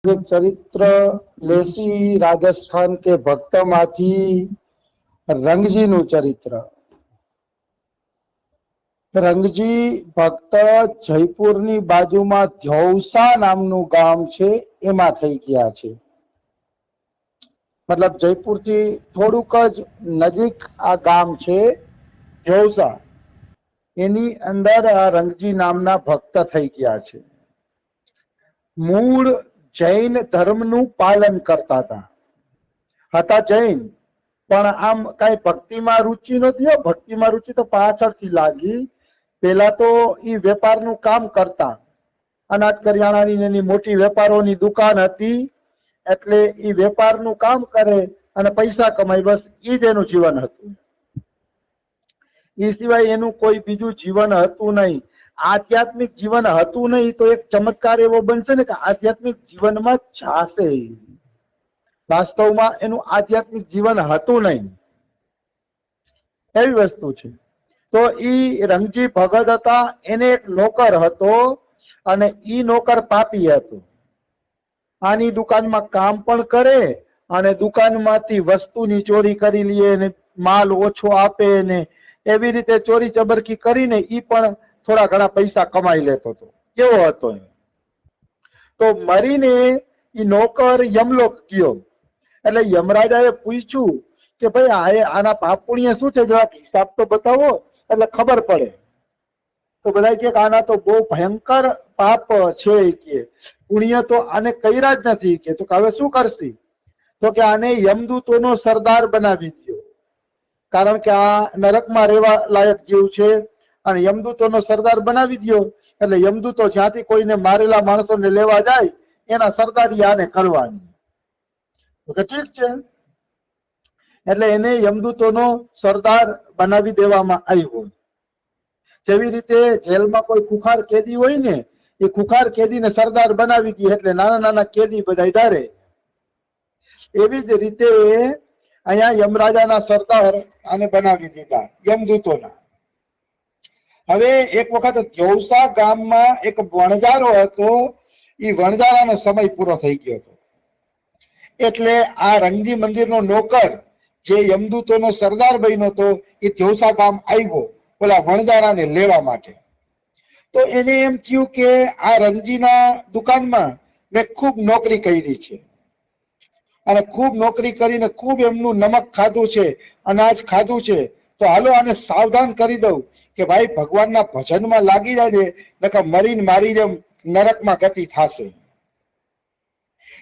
चरित्र लेसी राजस्थान के भक्त माथी रंगजी नु चरित्र। रंगजी भक्त जयपुर नी बाजू में धौसा नामनु गाम छे एमां थई गया छे। मतलब जयपुर थी थोड़ुक ज नजीक आ गाम छे धौसा, एनी अंदर आ रंगजी नामना भक्त थई गया छे। मूळ जैन धर्मनु पालन करता था जैन, पण आम कई भक्ति में रुचि नथी। भक्ति में रुचि तो पाछळथी लागी। पेला तो ई वेपारनु काम करता, अनाज करियाणानी एनी मोटी वेपारोनी दुकान हती, एटले ई वेपारनु काम करे अने पैसा कमाई, बस ई ज एनुं जीवन हतुं। ई सिवाय एनुं कोई बीजुं जीवन हतुं नहीं। आध्यात्मिक जीवन हतुं नहीं तो एक चमत्कार एवो बनशे ने के आध्यात्मिक जीवन में जाशे। वास्तव में एनुं आध्यात्मिक जीवन हतुं नहीं, एवी वस्तु छे। तो ई रंगजी भगत हता, एने एक नौकर हतो अने ई नौकर पापी हतो। आनी दुकान में काम पण करे अने दुकान मांथी वस्तुनी चोरी करी लीए ने माल ओछो आपे ने एवी रीते चोरी चबरकी करीने ई पण थोड़ा घणा पैसा कमाई लेतो तो केवो हतो। तो मरीने ई नौकर यमलोक गयो। એટલે યમરાજાએ પૂછ્યું કે ભાઈ આના પાપ પુણ્ય શું છે, જરાક હિસાબ તો બતાવો એટલે ખબર પડે। તો બધા કે આના તો બહુ ભયંકર પાપ છે કે પુણ્ય તો આને કર્યા જ નથી કે તો હવે શું કરશી? તો કે આને યમદૂતોનો સરદાર બનાવી દો, કારણ કે આ નરકમાં રહેવા લાયક જીવ છે અને યમદૂતોનો સરદાર બનાવી દો એટલે યમદૂતો જ્યાંથી કોઈને મારેલા માણસોને લેવા જાય એના સરદારી આને કરવાની। તો ઠીક છે, એટલે એને યમદૂતોનો સરદાર બનાવી દેવામાં આવ્યો। જેવી રીતે જેલમાં કોઈ ખુખાર કેદી હોય ને, એ ખુખાર કેદીને સરદાર બનાવી દે એટલે નાના નાના કેદી બધા ડરે। એવી જ રીતે અહીંયા યમરાજાના સરદાર આને બનાવી દીધા યમદૂતોના। હવે એક વખત ધૌસા ગામમાં એક વણજારો હતો, એ વણજારાનો સમય પૂરો થઈ ગયો હતો એટલે આ રંગજી મંદિરનો નોકર જે યમદૂતોનો સરદાર બન્યો હતો એ ધૌસા ગામ આવ્યો ઓલા વણજારાને લેવા માટે। તો એને એમ થયું કે આ રંગજીના દુકાનમાં મેં ખૂબ નોકરી કરી છે અને ખૂબ નોકરી કરીને ખૂબ એમનું નમક ખાધું છે, અનાજ ખાધું છે, તો હાલો આને સાવધાન કરી દઉં કે ભાઈ ભગવાનના ભજનમાં લાગી જાય નકર મરીને મારી જેમ નરકમાં ગતિ થશે।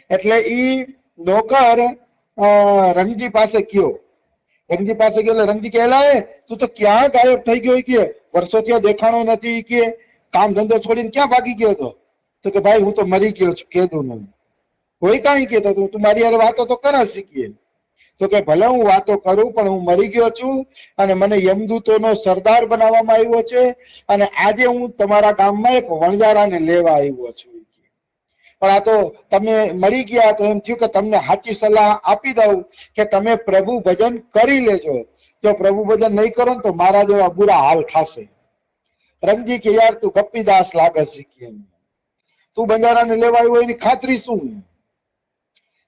એટલે ઈ નોકર રંગજી પાસે ગયો। રંગજી પાસે ગયો એટલે રંગજી કહેલા તું તો ક્યાં ગાયબ થઈ ગયો કે વર્ષો ત્યાં દેખાણો નથી કે કામ ધંધો છોડીને ક્યાં ભાગી ગયો હતો? તો કે ભાઈ હું તો મરી ગયો છું, કીધું નહીં કોઈ કાંઈ કહેતો તું મારી યાર વાતો તો કરા શીખીએ। તો કે ભલે હું વાતો કરું પણ હું મરી ગયો છું અને મને યમદૂતોનો સરદાર બનાવવામાં આવ્યો છે અને આજે હું તમારા ગામમાં એક વણજારાને લેવા આવ્યો છું। પણ આ તો તમે મરી ગયા તો એમ થયું કે તમને સાચી સલાહ આપી દઉં કે તમે પ્રભુ ભજન કરી લેજો, જો પ્રભુ ભજન નહીં કરો ને તો મારા જેવા બુરા હાલ થશે। રંગજી કે યાર તું ગપ્પીદાસ લાગે છે, તું બંજારાને લેવા આવ્યો એની ખાતરી શું?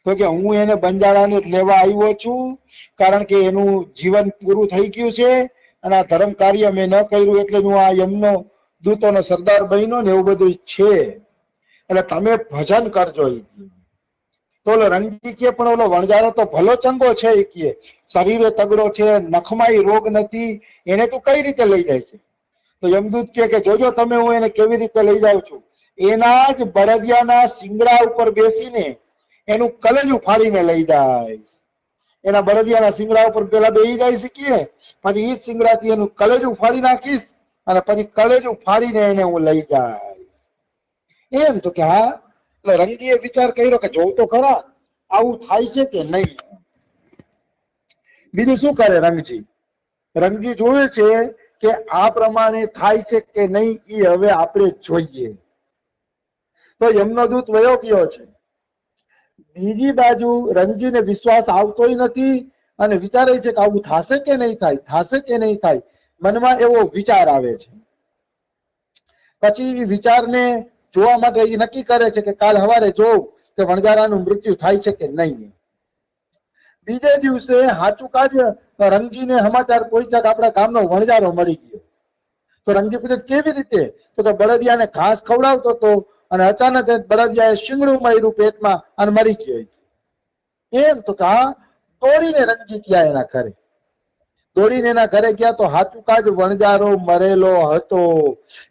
તો કે હું એને બંજારાને લેવા આવ્યો છું કારણ કે એનું જીવન પૂરું થઈ ગયું છે અને આ ધર્મ કાર્ય મેં ન કર્યું એટલે હું આ યમનો દૂતોનો સરદાર બન્યો ને એવું બધું છે, એટલે તમે ભજન કરજો। તો ઓલો રંગજી કે પણ ઓલો વણજારો તો ભલો ચંગો છે, એ કે શરીરે તગડો છે, નખમાં રોગ નથી, એને તું કઈ રીતે લઈ જાય છે? તો યમદૂત કે જોજો તમે હું એને કેવી રીતે લઈ જાઉં છું। એના જ બળદિયાના શિંગડા ઉપર બેસીને એનું કલેજું ફાડીને લઈ જાય। એના બળદિયાના શિંગડા ઉપર પેલા બેસી જાય શીખીએ, પછી એ જ શિંગડાથી એનું કલેજું ફાડી નાખીશ અને પછી કલેજું ફાડીને એને હું લઈ જાય। એમ તો કે હા, એટલે રંગજીએ વિચાર કર્યો કે જોઉં તો ખરા આવું થાય છે કે નહીં। બીજું શું કરે રંગજી? રંગજી જોવે છે કે આ પ્રમાણે થાય છે કે નહીં એ હવે આપણે જોઈએ। તો યમનો દૂત વયો ગયો છે। બીજી બાજુ રંગજીને વિશ્વાસ આવતોય નથી અને વિચારે છે કે આવું થશે કે નહીં થાય, થશે કે નહીં થાય, મનમાં એવો વિચાર આવે છે। પછી એ વિચારને જોવા માટે એ નક્કી કરે છે કે કાલ સવારે જોઉં કે વણજારાનું મૃત્યુ થાય છે કે નહીં. બીજે દિવસે હાચું કાજ રંગજીને સમાચાર પહોંચ્યા કે આપણા ગામનો વણજારો મરી ગયો. તો રંગજી પૂછે કેવી રીતે? તો કે બળદિયાને ઘાસ ખવડાવતો હતો અને અચાનક બળદિયાએ શીંગડું માર્યું પેટમાં અને મરી ગયો. એમ તો કે હા. દોડીને રંગજી ગયા એના ઘરે. દોડીને એના ઘરે ગયા તો હાચું કાજ વણજારો મરેલો હતો.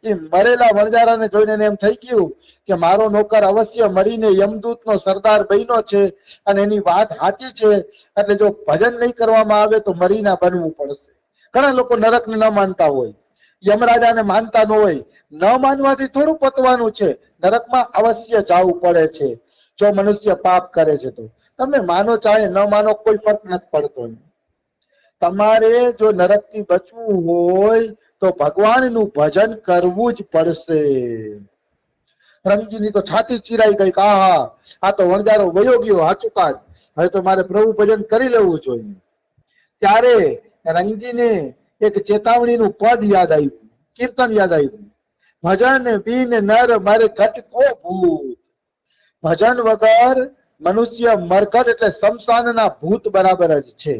એ મરેલા વણજારાને જોઈને એને એમ થઈ ગયું કે મારો નોકર અવશ્ય મરીને યમદૂતનો સરદાર બન્યો છે અને એની વાત સાચી છે, એટલે જો ભજન નહીં કરવામાં આવે તો મરીના બનવું પડશે. ઘણા લોકો નરકને ન માનતા હોય, યમરાજાને માનતા ન હોય. ન માનવાથી થોડું પતવાનું છે, નરકમાં અવશ્ય જવું પડે છે જો મનુષ્ય પાપ કરે છે તો. તમે માનો ચાહે ન માનો કોઈ ફરક નથી પડતો. તમારે જો નરકથી બચવું હોય તો ભગવાનનું ભજન કરવું જ પડશે. રંગજીની તો છાતી ચીરાઈ ગઈ કે હા, આ તો વણજારો વયો ગયો હાચું કાજ, હવે તો મારે પ્રભુ ભજન કરી લેવું જોઈએ. ત્યારે રંગજીને એક ચેતવણીનું પદ યાદ આવ્યું, કીર્તન યાદ આવ્યું. ભજન બિન નર મર ઘટકો ભૂત. ભજન વગર મનુષ્ય મરઘટ એટલે શમશાનના ભૂત બરાબર જ છે.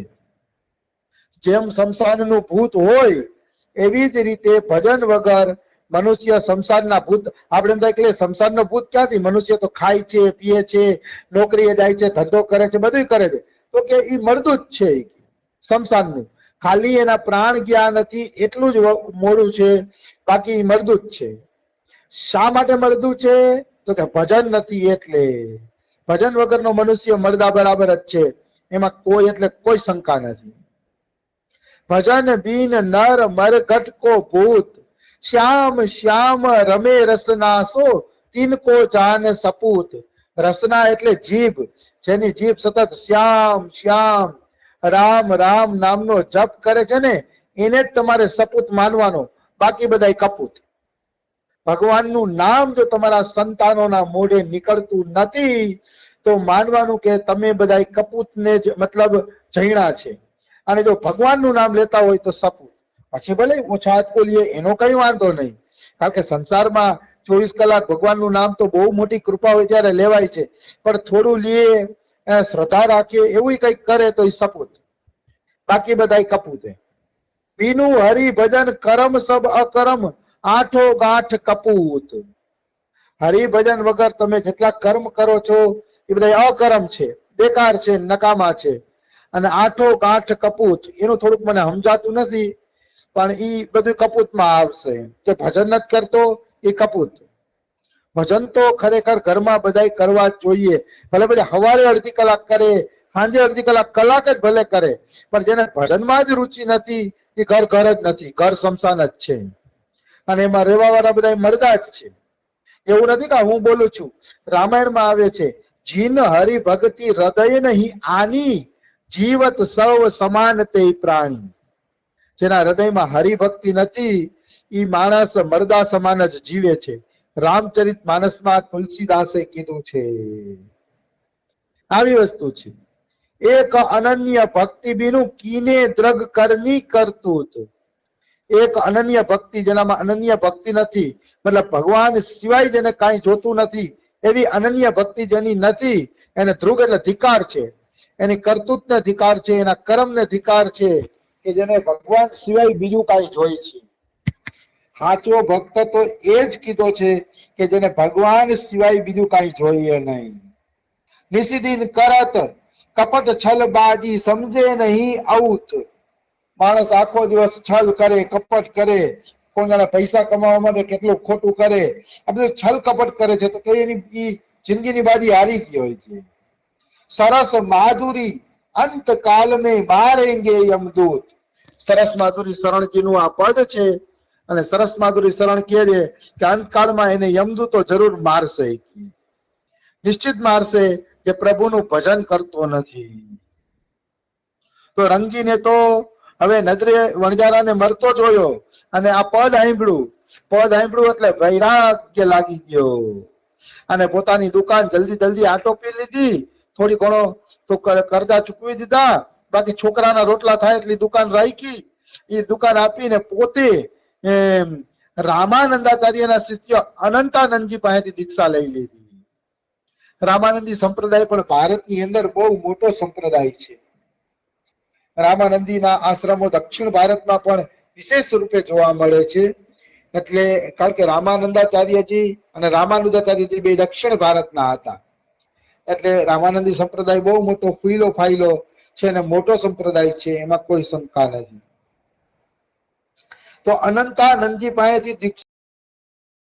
જેમ શમશાનનું ભૂત હોય એવી જ રીતે ભજન વગર મનુષ્ય શમશાનના ભૂત. આપણે એમ થાય કે શમશાનનો ભૂત ક્યાંથી? મનુષ્ય તો ખાય છે, પીએ છે, નોકરીએ જાય છે, ધંધો કરે છે, બધું કરે છે. તો કે એ મળતું જ છે શમશાનનું. ખાલી એના પ્રાણ ગયા નથી એટલું જ મોડું છે, બાકી મળતું જ છે. શા માટે મળતું છે? તો કે ભજન નથી એટલે. ભજન વગરનો મનુષ્ય મરદા બરાબર જ છે, એમાં કોઈ એટલે કોઈ શંકા નથી. ભજન બિન નર મરઘટ કો ભૂત. શ્યામ શ્યામ રમે રસના સો તિનકો જાન સપૂત. રસના એટલે જીભ, જેની જીભ સતત શ્યામ શ્યામ રામ રામ નામનો જપ કરે છે ને એને જ તમારે સપૂત માનવાનો, બાકી બધા કપૂત. ભગવાનનું નામ જો તમારા સંતાનોના મોઢે નીકળતું નથી તો માનવાનું કે તમે બધા કપૂતને જ મતલબ જૈણા છે. અને જો ભગવાનનું નામ લેતા હોય તો સપૂત. પછી ભલે ઓછા હાથ બોલીએ એનો કઈ વાંધો નહીં, કારણ કે સંસારમાં 24 કલાક ભગવાનનું નામ તો બહુ મોટી કૃપા હોય ત્યારે લેવાય છે, પણ થોડું લઈએ, શ્રદ્ધા રાખીએ, એવું કઈક કરે તો એ સપૂત, બાકી બધા કપૂત. બીનું હરિભજન કરમ સબ અકરમ આઠો ગાંઠ કપૂત. હરિભજન વગર તમે જેટલા કર્મ કરો છો એ બધા અકરમ છે, બેકાર છે, નકામા છે. અને આઠો ગાંઠ કપૂત, એનું થોડુંક મને સમજાતું નથી, પણ એ બધું કપૂતમાં આવશે. કે ભજન નથી કરતો એ કપૂત. ભજન તો ખરેખર ઘરમાં બધા કરવા જ જોઈએ. ભલે ભલે સવારે અડધી કલાક કરે, સાંજે અડધી કલાક, કલાક જ ભલે કરે, પણ જેને ભજનમાં જ રુચિ નથી એ ઘર ઘર જ નથી, ઘર શમશાન જ છે. અને એમાં રહેવા વાળા બધા મરદા જ છે. એવું નથી કે હું બોલું છું, રામાયણમાં આવે છે, જીન હરિ ભક્તિ હૃદય નહીં આની જીવત સૌ સમાન તે પ્રાણી. જેના હૃદયમાં હરિભક્તિ નથી એ માણસ મરદા સમાન જ જીવે છે. રામચરિત માનસમાં તુલસીદાસે કીધું છે. આવી વસ્તુ છે. એક અનન્ય ભક્તિ બીનું કીને દ્રગ કરની કરતું. એક અનન્ય ભક્તિ, જેનામાં અનન્ય ભક્તિ નથી, મતલબ ભગવાન સિવાય જેને કાંઈ જોતું નથી, એવી અનન્ય ભક્તિ જેની નથી એને ધ્રુગ એટલે ધિકાર છે, એની કરતૂત ને ધિકાર છે, એના કર્મ ને ધિકાર છે કે જેને ભગવાન સિવાય બીજું કાંઈ જોઈ છે. સાચો ભક્ત તો એ જ કીધો છે કે જેને ભગવાન સિવાય બીજું કાંઈ જોઈએ નહીં. નિશિદિન કરત કપટ છલ બાજી સમજે નહીં આઉત. માણસ આખો દિવસ છલ કરે, કપટ કરે, કોઈના પૈસા કમાવા માટે કેટલું ખોટું કરે, આ બધું છલ કપટ કરે છે, તો કઈ એની જિંદગીની બાજી હારી ગઈ હોય છે. સરસ માધુરી અંત કાલ મેં મારેંગે યમદૂત. સરસ માધુરી શરણજીનું આ પદ છે, અને સરસ માધુરી શરણ કહે છે કે અંતકાળમાં એને યમદૂતો જરૂર મારશે, નિશ્ચિત મારશે, જે પ્રભુનું ભજન કરતો નથી. તો રંગજીને તો હવે નજરે વણજારાને મરતો જોયો અને આ પદ સાંભળ્યું એટલે વૈરાગ્ય લાગી ગયો અને પોતાની દુકાન જલ્દી આટોપી લીધી. થોડી ઘણો તો કરજા ચૂકવી દીધા, બાકી છોકરાના રોટલા થાય એટલી દુકાન રાખી. એ દુકાન આપીને પોતે રામાનંદાચાર્યના શિષ્ય અનંતાનંદજી પાસેથી દીક્ષા લઈ લીધી. રામાનંદી સંપ્રદાય પણ ભારતની અંદર બહુ મોટો સંપ્રદાય છે. રામાનંદીના આશ્રમો દક્ષિણ ભારતમાં પણ વિશેષ રૂપે જોવા મળે છે. એટલે કારણ કે રામાનંદાચાર્યજી અને રામાનુજાચાર્યજી બે દક્ષિણ ભારતના હતા, એટલે રામાનંદી સંપ્રદાય બહુ મોટો ફૂલો ફાયલો છે અને મોટો સંપ્રદાય છે, એમાં કોઈ શંકા નથી. તો અનંતાનંદજી પાસેથી